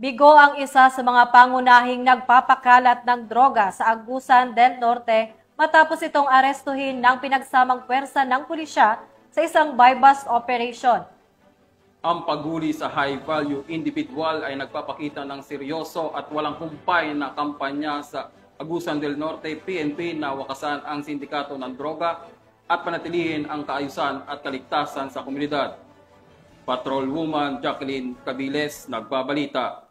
Bigo ang isa sa mga pangunahing nagpapakalat ng droga sa Agusan del Norte matapos itong arestuhin ng pinagsamang pwersa ng pulisya sa isang buy-bust operation. Ang paghuli sa high-value individual ay nagpapakita ng seryoso at walang humpay na kampanya sa Agusan del Norte PNP na wakasan ang sindikato ng droga at panatilihin ang kaayusan at kaligtasan sa komunidad. Patrolwoman Jacqueline Cabiles nagbabalita.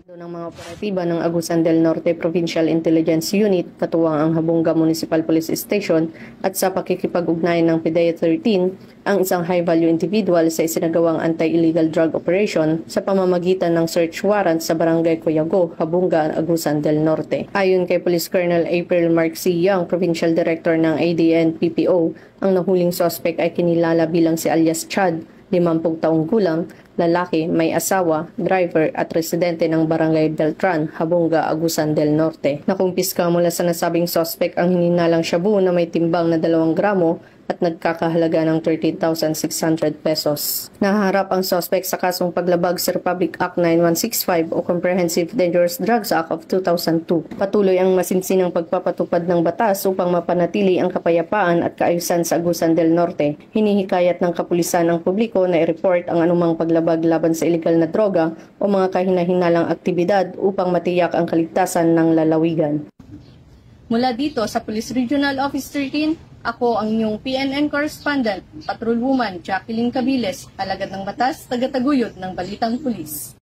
Ng mga operatiba ng Agusan del Norte Provincial Intelligence Unit, katuwang ang Habonga Municipal Police Station at sa pakikipag-ugnayan ng PDEA 13, ang isang high-value individual sa isinagawang anti-illegal drug operation sa pamamagitan ng search warrant sa Barangay Coyago, Habonga, Agusan del Norte. Ayon kay Police Colonel April Mark C. Young, Provincial Director ng ADN-PPO, ang nahuling suspect ay kinilala bilang si alias Chad, 50 taong gulang, lalaki, may asawa, driver at residente ng Barangay Beltran, Habonga, Agusan del Norte. Nakumpiska mula sa nasabing suspect ang hininalang shabu na may timbang na 2 gramo at nagkakahalaga ng 13,600 pesos. Nahaharap ang suspect sa kasong paglabag sa Republic Act 9165 o Comprehensive Dangerous Drugs Act of 2002. Patuloy ang masinsinang pagpapatupad ng batas upang mapanatili ang kapayapaan at kaayusan sa Agusan del Norte. Hinihikayat ng kapulisan ang publiko na i-report ang anumang paglabag laban sa iligal na droga o mga kahina-hinalang aktibidad upang matiyak ang kaligtasan ng lalawigan. Mula dito sa Police Regional Office 13, ako ang inyong PNN correspondent, Patrolwoman Jacqueline Cabiles, alagad ng batas, tagataguyod ng Balitang Pulis.